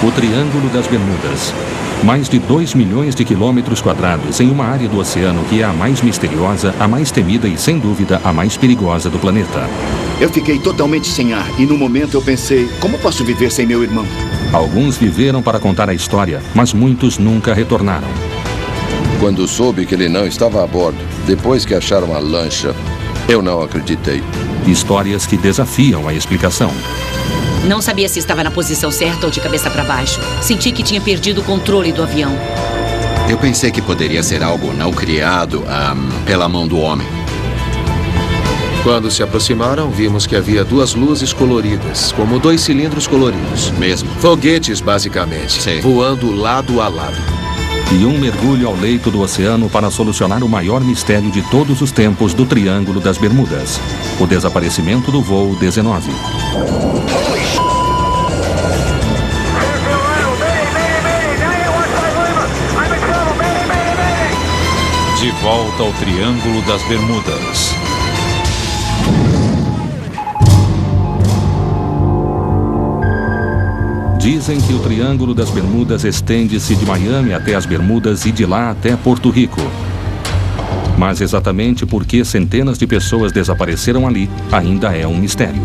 O Triângulo das Bermudas. Mais de 2 milhões de quilômetros quadrados em uma área do oceano que é a mais misteriosa, a mais temida e, sem dúvida, a mais perigosa do planeta. Eu fiquei totalmente sem ar e no momento eu pensei, como posso viver sem meu irmão? Alguns viveram para contar a história, mas muitos nunca retornaram. Quando soube que ele não estava a bordo, depois que acharam a lancha, eu não acreditei. Histórias que desafiam a explicação. Não sabia se estava na posição certa ou de cabeça para baixo. Senti que tinha perdido o controle do avião. Eu pensei que poderia ser algo não criado pela mão do homem. Quando se aproximaram, vimos que havia 2 luzes coloridas, como 2 cilindros coloridos. Mesmo. Foguetes, basicamente, Sim. voando lado a lado. E um mergulho ao leito do oceano para solucionar o maior mistério de todos os tempos do Triângulo das Bermudas. O desaparecimento do voo 19. De volta ao Triângulo das Bermudas. Dizem que o Triângulo das Bermudas estende-se de Miami até as Bermudas e de lá até Porto Rico. Mas exatamente por que centenas de pessoas desapareceram ali ainda é um mistério.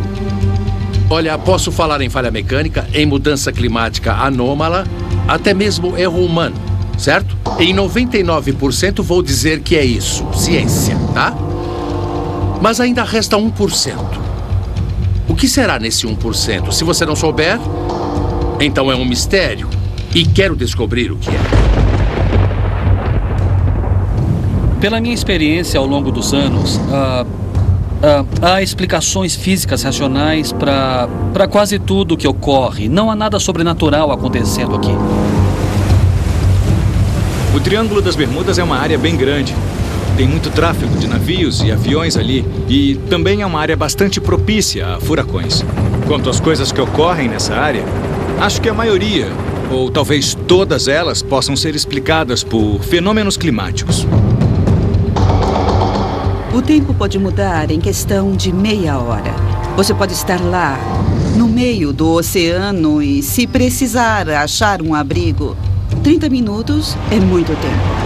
Olha, posso falar em falha mecânica, em mudança climática anômala, até mesmo erro humano, certo? Em 99% vou dizer que é isso, ciência, tá? Mas ainda resta 1%. O que será nesse 1%? Se você não souber, então é um mistério e quero descobrir o que é. Pela minha experiência ao longo dos anos, há explicações físicas racionais para quase tudo que ocorre. Não há nada sobrenatural acontecendo aqui. O Triângulo das Bermudas é uma área bem grande. Tem muito tráfego de navios e aviões ali. E também é uma área bastante propícia a furacões. Quanto às coisas que ocorrem nessa área, acho que a maioria, ou talvez todas elas, possam ser explicadas por fenômenos climáticos. O tempo pode mudar em questão de meia hora. Você pode estar lá, no meio do oceano e, se precisar achar um abrigo, 30 minutos é muito tempo.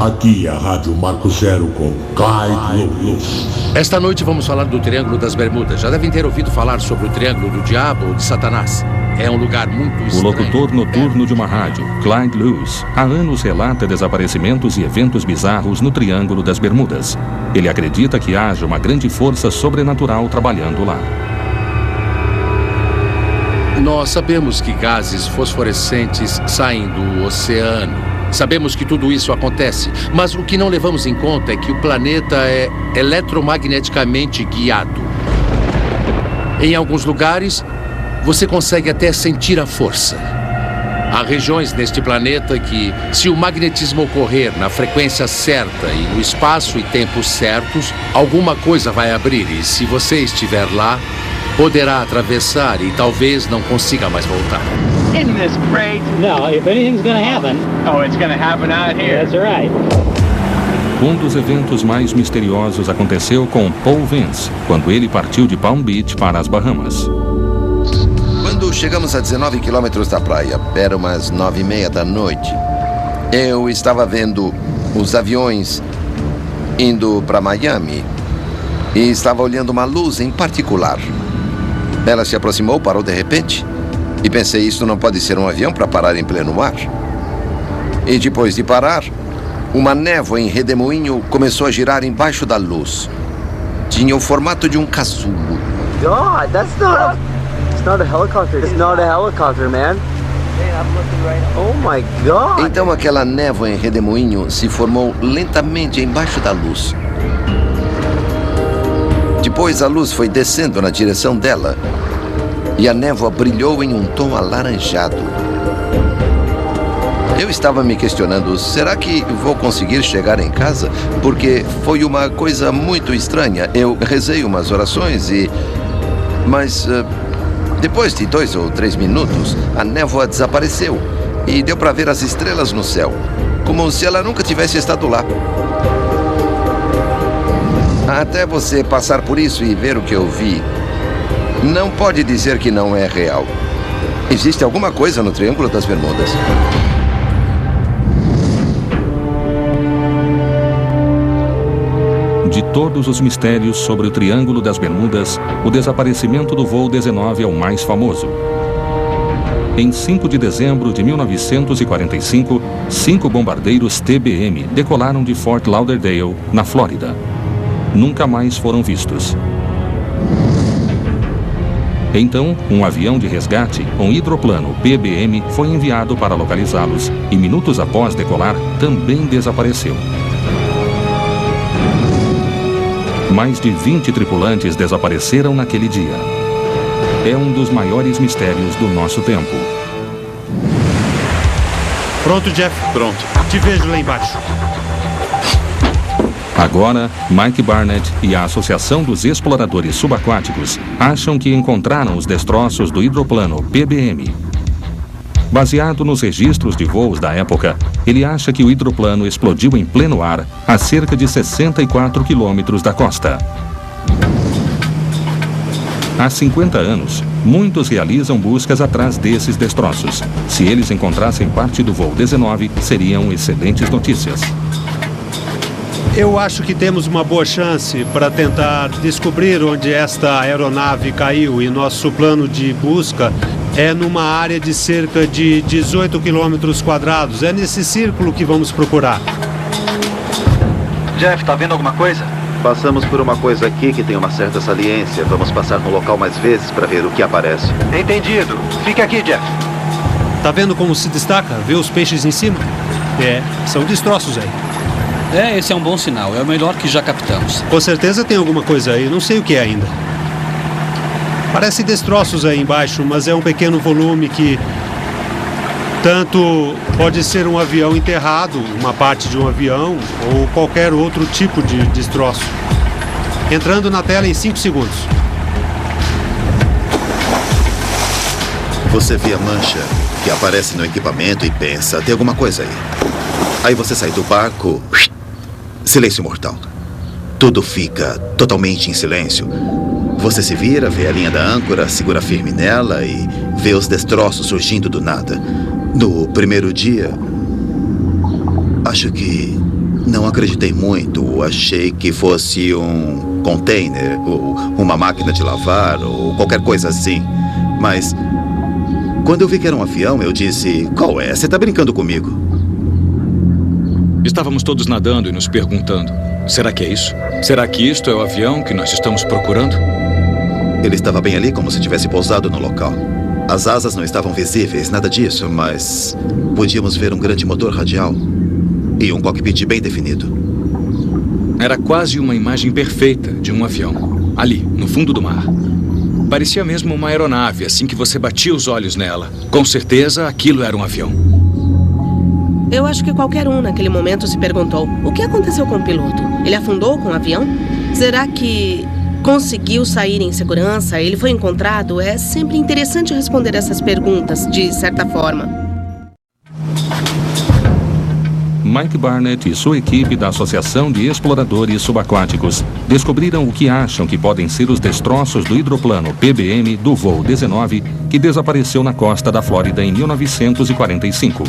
Aqui é a Rádio Marco Zero com Clyde Lewis. Esta noite vamos falar do Triângulo das Bermudas. Já devem ter ouvido falar sobre o Triângulo do Diabo ou de Satanás. É um lugar muito estranho. O locutor noturno de uma rádio, Clyde Lewis, há anos relata desaparecimentos e eventos bizarros no Triângulo das Bermudas. Ele acredita que haja uma grande força sobrenatural trabalhando lá. Nós sabemos que gases fosforescentes saem do oceano. Sabemos que tudo isso acontece, mas o que não levamos em conta é que o planeta é eletromagneticamente guiado. Em alguns lugares, você consegue até sentir a força. Há regiões neste planeta que, se o magnetismo ocorrer na frequência certa e no espaço e tempo certos, alguma coisa vai abrir e, se você estiver lá, poderá atravessar e talvez não consiga mais voltar. Isn't this great? No, if anything's gonna happen, oh, it's gonna happen out here. That's right. Um dos eventos mais misteriosos aconteceu com Paul Vince, quando ele partiu de Palm Beach para as Bahamas. Quando chegamos a 19 quilômetros da praia, era umas 9h30 da noite, eu estava vendo os aviões indo para Miami e estava olhando uma luz em particular. Ela se aproximou, parou de repente. E pensei, isso não pode ser um avião para parar em pleno ar. E depois de parar, uma névoa em redemoinho começou a girar embaixo da luz. Tinha o formato de um casulo. God, it's not a helicopter. It's not a helicopter, man. Oh my God. Então aquela névoa em redemoinho se formou lentamente embaixo da luz. Depois a luz foi descendo na direção dela. E a névoa brilhou em um tom alaranjado. Eu estava me questionando, será que vou conseguir chegar em casa? Porque foi uma coisa muito estranha. Eu rezei umas orações mas depois de 2 ou 3 minutos, a névoa desapareceu. E deu para ver as estrelas no céu. Como se ela nunca tivesse estado lá. Até você passar por isso e ver o que eu vi, não pode dizer que não é real. Existe alguma coisa no Triângulo das Bermudas. De todos os mistérios sobre o Triângulo das Bermudas, o desaparecimento do voo 19 é o mais famoso. Em 5 de dezembro de 1945, 5 bombardeiros TBM decolaram de Fort Lauderdale, na Flórida. Nunca mais foram vistos. Então, um avião de resgate, um hidroplano PBM, foi enviado para localizá-los e, minutos após decolar, também desapareceu. Mais de 20 tripulantes desapareceram naquele dia. É um dos maiores mistérios do nosso tempo. Pronto, Jeff? Pronto. Te vejo lá embaixo. Agora, Mike Barnett e a Associação dos Exploradores Subaquáticos acham que encontraram os destroços do hidroplano PBM. Baseado nos registros de voos da época, ele acha que o hidroplano explodiu em pleno ar a cerca de 64 quilômetros da costa. Há 50 anos, muitos realizam buscas atrás desses destroços. Se eles encontrassem parte do voo 19, seriam excelentes notícias. Eu acho que temos uma boa chance para tentar descobrir onde esta aeronave caiu, e nosso plano de busca é numa área de cerca de 18 quilômetros quadrados. É nesse círculo que vamos procurar. Jeff, tá vendo alguma coisa? Passamos por uma coisa aqui que tem uma certa saliência. Vamos passar no local mais vezes para ver o que aparece. Entendido. Fique aqui, Jeff. Tá vendo como se destaca? Vê os peixes em cima? É, são destroços aí. Esse é um bom sinal. É o melhor que já captamos. Com certeza tem alguma coisa aí. Não sei o que é ainda. Parece destroços aí embaixo, mas é um pequeno volume que tanto pode ser um avião enterrado, uma parte de um avião, ou qualquer outro tipo de destroço. Entrando na tela em 5 segundos. Você vê a mancha que aparece no equipamento e pensa, tem alguma coisa aí. Aí você sai do barco, silêncio mortal. Tudo fica totalmente em silêncio. Você se vira, vê a linha da âncora, segura firme nela e vê os destroços surgindo do nada. No primeiro dia, acho que não acreditei muito. Achei que fosse um container, ou uma máquina de lavar, ou qualquer coisa assim. Mas quando eu vi que era um avião, eu disse, qual é? Você tá brincando comigo? Estávamos todos nadando e nos perguntando, será que é isso? Será que isto é o avião que nós estamos procurando? Ele estava bem ali, como se tivesse pousado no local. As asas não estavam visíveis, nada disso, mas podíamos ver um grande motor radial e um cockpit bem definido. Era quase uma imagem perfeita de um avião, ali, no fundo do mar. Parecia mesmo uma aeronave, assim que você batia os olhos nela. Com certeza, aquilo era um avião. Eu acho que qualquer um naquele momento se perguntou, o que aconteceu com o piloto? Ele afundou com o avião? Será que conseguiu sair em segurança? Ele foi encontrado? É sempre interessante responder essas perguntas, de certa forma. Mike Barnett e sua equipe da Associação de Exploradores Subaquáticos descobriram o que acham que podem ser os destroços do hidroplano PBM do voo 19 que desapareceu na costa da Flórida em 1945.